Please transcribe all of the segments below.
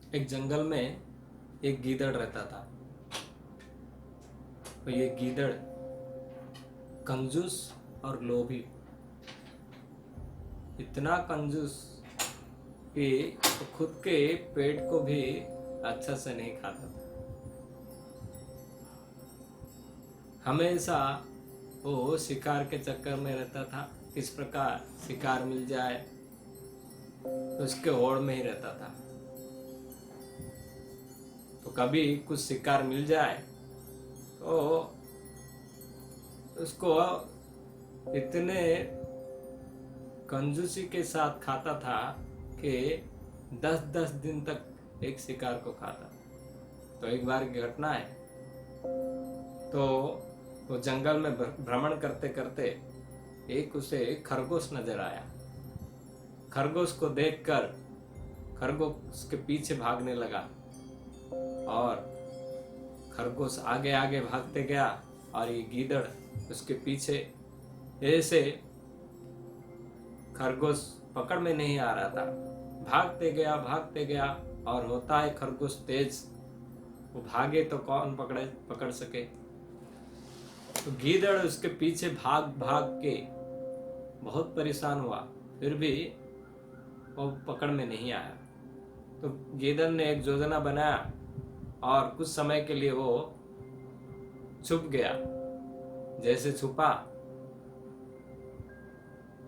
एक जंगल में एक गीदड़ रहता था। तो ये गीदड़ कंजूस और लोभी, इतना कंजूस कि वो खुद के पेट को भी अच्छा से नहीं खाता था। हमेशा वो शिकार के चक्कर में रहता था, किस प्रकार शिकार मिल जाए तो उसके होड़ में ही रहता था। तो कभी कुछ शिकार मिल जाए तो उसको इतने कंजूसी के साथ खाता था कि 10-10 दिन तक एक शिकार को खाता। तो एक बार की घटना है, तो वो जंगल में भ्रमण करते करते एक उसे खरगोश नजर आया। खरगोश को देखकर खरगोश के पीछे भागने लगा और खरगोश आगे आगे भागते गया और ये गीदड़ उसके पीछे। ऐसे खरगोश पकड़ में नहीं आ रहा था, भागते गया और होता है खरगोश तेज, वो भागे तो कौन पकड़ सके। तो गीदड़ उसके पीछे भाग भाग के बहुत परेशान हुआ, फिर भी वो पकड़ में नहीं आया। तो गीदड़ ने एक योजना बनाया और कुछ समय के लिए वो छुप गया। जैसे छुपा,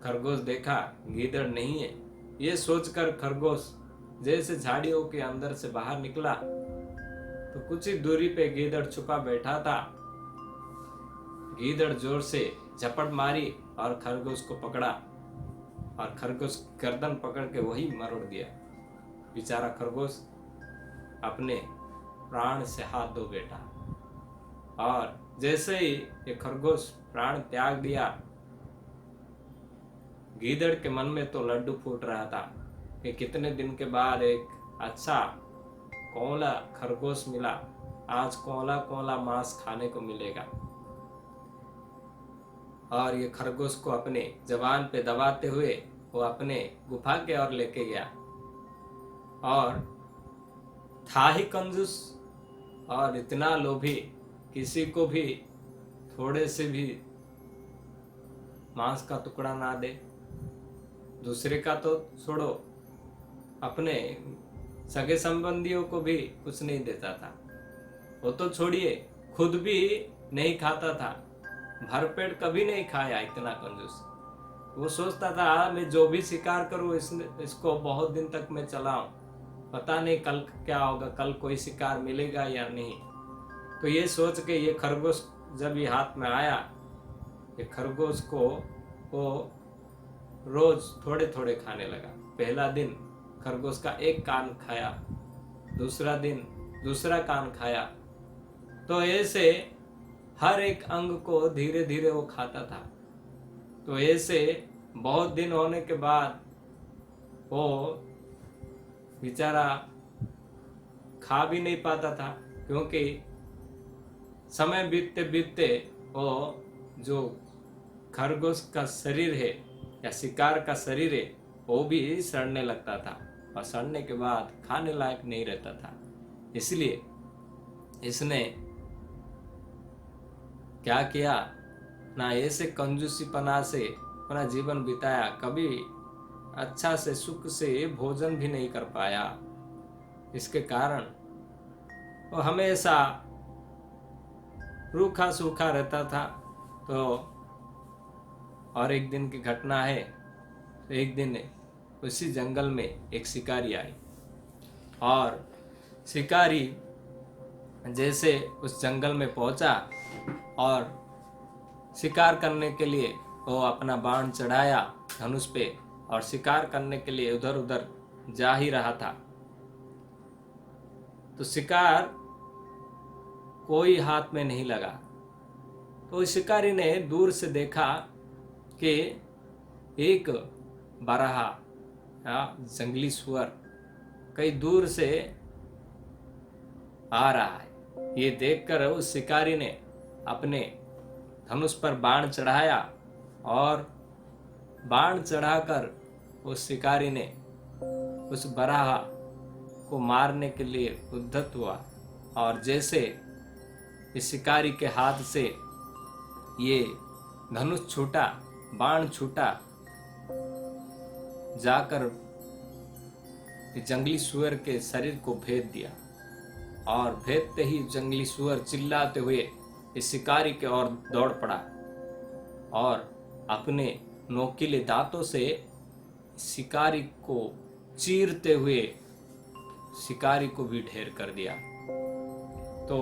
खरगोश देखा गीदड़ नहीं है। ये सोचकर खरगोश जैसे झाड़ियों के अंदर से बाहर निकला तो कुछ ही दूरी पे गीदड़ छुपा बैठा था। गीदड़ जोर से झपट मारी और खरगोश को पकड़ा और खरगोश गर्दन पकड़ के वही मरोड़ दिया। बेचारा खरगोश अपने प्राण से हाथ धो बैठा। और जैसे ही ये खरगोश प्राण त्याग दिया, गीदड़ के मन में तो लड्डू फूट रहा था कि कितने दिन के बाद एक अच्छा कोला खरगोश मिला, आज कोला कोला मांस खाने को मिलेगा। और ये खरगोश को अपने जबान पे दबाते हुए वो अपने गुफा के ओर लेके गया। और था ही कंजूस और इतना लोभी, किसी को भी थोड़े से भी मांस का टुकड़ा ना दे। दूसरे का तो छोड़ो, अपने सगे संबंधियों को भी कुछ नहीं देता था। वो तो छोड़िए, खुद भी नहीं खाता था, भरपेट कभी नहीं खाया। इतना कंजूस। वो सोचता था मैं जो भी शिकार करूं इसको बहुत दिन तक मैं चलाऊं, पता नहीं कल क्या होगा, कल कोई शिकार मिलेगा या नहीं। तो ये सोच के ये खरगोश जब ये हाथ में आया, ये खरगोश को वो रोज थोड़े थोड़े खाने लगा। पहला दिन खरगोश का एक कान खाया, दूसरा दिन दूसरा कान खाया। तो ऐसे हर एक अंग को धीरे धीरे वो खाता था। तो ऐसे बहुत दिन होने के बाद वो बेचारा खा भी नहीं पाता था, क्योंकि समय बीतते बीतते वो जो खरगोश का शरीर है या शिकार का शरीर है वो भी सड़ने लगता था और सड़ने के बाद खाने लायक नहीं रहता था। इसलिए इसने क्या किया ना, ऐसे कंजूसीपना से अपना जीवन बिताया, कभी अच्छा से सुख से भोजन भी नहीं कर पाया। इसके कारण वो हमेशा रूखा सूखा रहता था। तो और एक दिन की घटना है, तो एक दिन उसी जंगल में एक शिकारी आई और शिकारी जैसे उस जंगल में पहुंचा और शिकार करने के लिए वो अपना बाण चढ़ाया धनुष पे और शिकार करने के लिए उधर उधर जा ही रहा था। तो शिकार कोई हाथ में नहीं लगा। तो शिकारी ने दूर से देखा कि एक बराहा या जंगली सुअर कई दूर से आ रहा है। ये देखकर उस शिकारी ने अपने धनुष पर बाण चढ़ाया और बाण चढ़ाकर उस शिकारी ने उस बराहा को मारने के लिए उद्यत हुआ, और जैसे इस शिकारी के हाथ से ये धनुष छूटा, बाण छूटा, जाकर जंगली सुअर के शरीर को भेद दिया, और भेदते ही जंगली सुअर चिल्लाते हुए इस शिकारी के ओर दौड़ पड़ा और अपने नोकीले दांतों से शिकारी को चीरते हुए शिकारी को भी ढेर कर दिया। तो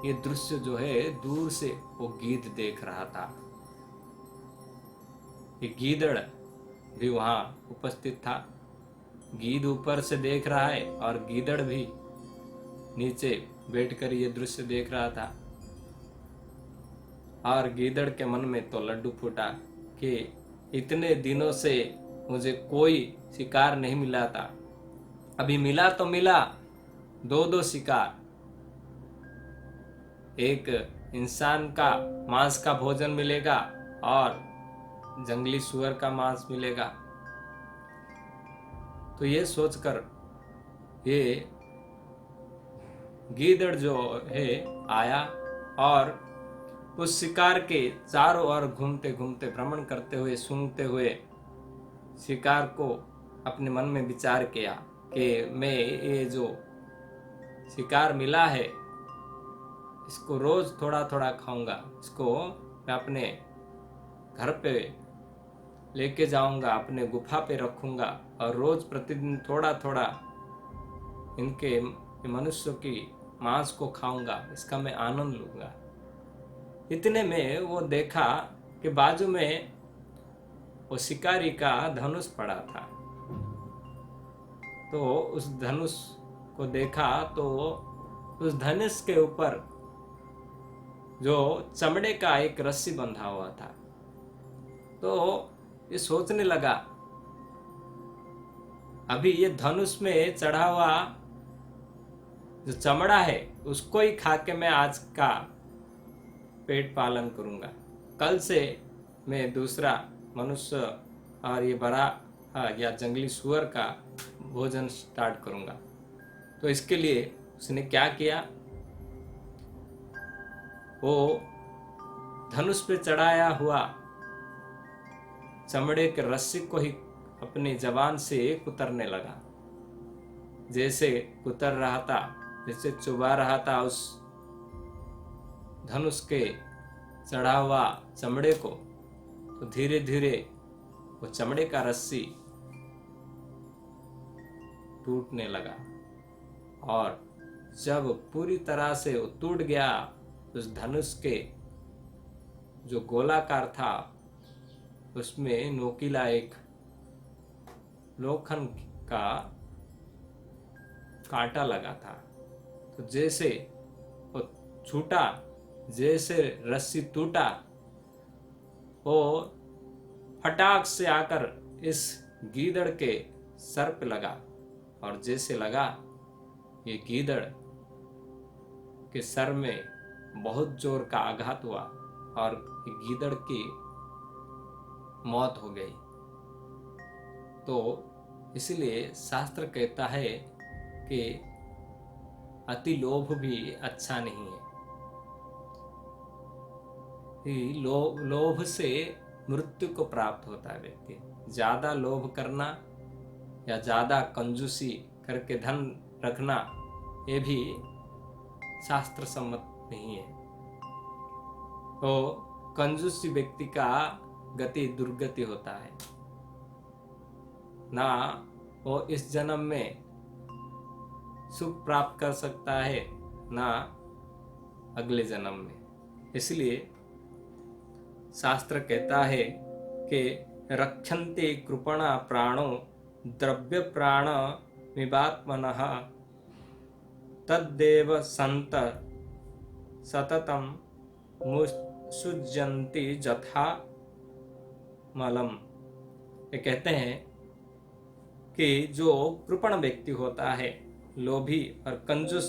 ये दृश्य जो है दूर से वो गीध देख रहा था। ये गीदड़ भी वहां उपस्थित था। गीध ऊपर से देख रहा है और गीदड़ भी नीचे बैठकर ये दृश्य देख रहा था। और गीदड़ के मन में तो लड्डू फूटा कि इतने दिनों से मुझे कोई शिकार नहीं मिला था, अभी मिला तो मिला 2-2 शिकार। एक इंसान का मांस का भोजन मिलेगा और जंगली सुअर का मांस मिलेगा। तो ये सोचकर ये गीदड़ जो है आया और उस शिकार के चारों ओर घूमते घूमते, भ्रमण करते हुए, सूंघते हुए शिकार को अपने मन में विचार किया कि मैं ये जो शिकार मिला है इसको रोज थोड़ा थोड़ा खाऊंगा, इसको मैं अपने घर पे लेके जाऊंगा, अपने गुफा पे रखूंगा और रोज प्रतिदिन थोड़ा थोड़ा इनके मनुष्यों की मांस को खाऊंगा, इसका मैं आनंद लूंगा। इतने में वो देखा कि बाजू में वो शिकारी का धनुष पड़ा था। तो उस धनुष को देखा तो उस धनुष के ऊपर जो चमड़े का एक रस्सी बंधा हुआ था। तो ये सोचने लगा, अभी ये धनुष में चढ़ा हुआ जो चमड़ा है उसको ही खा के मैं आज का पेट पालन करूंगा, कल से मैं दूसरा मनुष्य और ये बड़ा या जंगली सुअर का भोजन स्टार्ट करूंगा। तो इसके लिए उसने क्या किया, वो धनुष पे चढ़ाया हुआ चमड़े के रस्सी को ही अपनी जबान से कुतरने लगा। जैसे कुतर रहा था, जैसे चुबा रहा था उस धनुष के चढ़ा हुआ चमड़े को, तो धीरे धीरे वो चमड़े का रस्सी टूटने लगा। और जब पूरी तरह से वो टूट गया, उस धनुष के जो गोलाकार था उसमें नोकीला एक लोखंड का कांटा लगा था। तो जैसे वो छूटा, जैसे रस्सी टूटा, वो फटाक से आकर इस गीदड़ के सर पे लगा, और जैसे लगा ये गीदड़ के सर में बहुत जोर का आघात हुआ और गीदड़ की मौत हो गई। तो इसलिए शास्त्र कहता है कि अति लोभ भी अच्छा नहीं है। लोभ से मृत्यु को प्राप्त होता है व्यक्ति। ज्यादा लोभ करना या ज्यादा कंजूसी करके धन रखना, ये भी शास्त्र सम्मत नहीं है। तो कंजूसी व्यक्ति का गति दुर्गति होता है, ना वो इस जन्म में सुख प्राप्त कर सकता है ना अगले जन्म में। इसलिए शास्त्र कहता है कि रक्षन्ते कृपणा प्राणो द्रव्य प्राण विवात्मनः तद्देव संत सततम मुसुज्यन्ति जथा मलम। ये कहते हैं कि जो कृपण व्यक्ति होता है, लोभी और कंजूस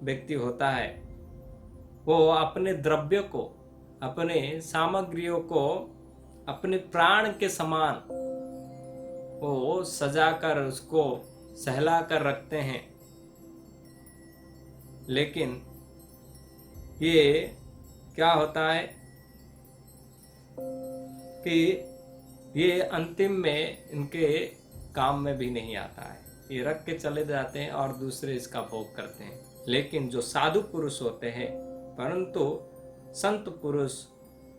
व्यक्ति होता है, वो अपने द्रव्य को, अपने सामग्रियों को अपने प्राण के समान वो सजाकर उसको सहला कर रखते हैं, लेकिन ये क्या होता है कि ये अंतिम में इनके काम में भी नहीं आता है। ये रख के चले जाते हैं और दूसरे इसका भोग करते हैं। लेकिन जो साधु पुरुष होते हैं, परंतु संत पुरुष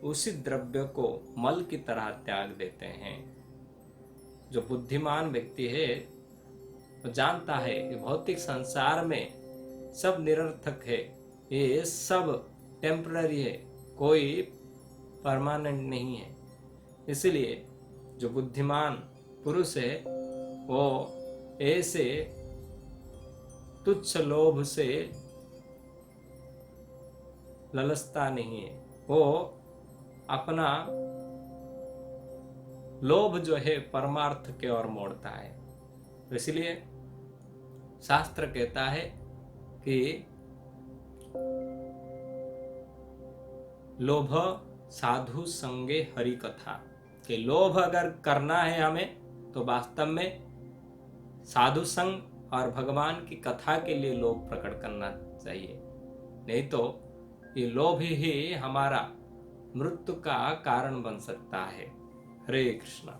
उसी द्रव्य को मल की तरह त्याग देते हैं। जो बुद्धिमान व्यक्ति है वो जानता है कि भौतिक संसार में सब निरर्थक है, ये सब टेम्पररी है, कोई परमानेंट नहीं है। इसलिए जो बुद्धिमान पुरुष है वो ऐसे तुच्छ लोभ से ललचता नहीं है। वो अपना लोभ जो है परमार्थ के ओर मोड़ता है। इसलिए शास्त्र कहता है कि लोभ साधु संगे हरि कथा, कि लोभ अगर करना है हमें तो वास्तव में साधु संग और भगवान की कथा के लिए लोभ प्रकट करना चाहिए। नहीं तो ये लोभ ही हमारा मृत्यु का कारण बन सकता है। हरे कृष्णा।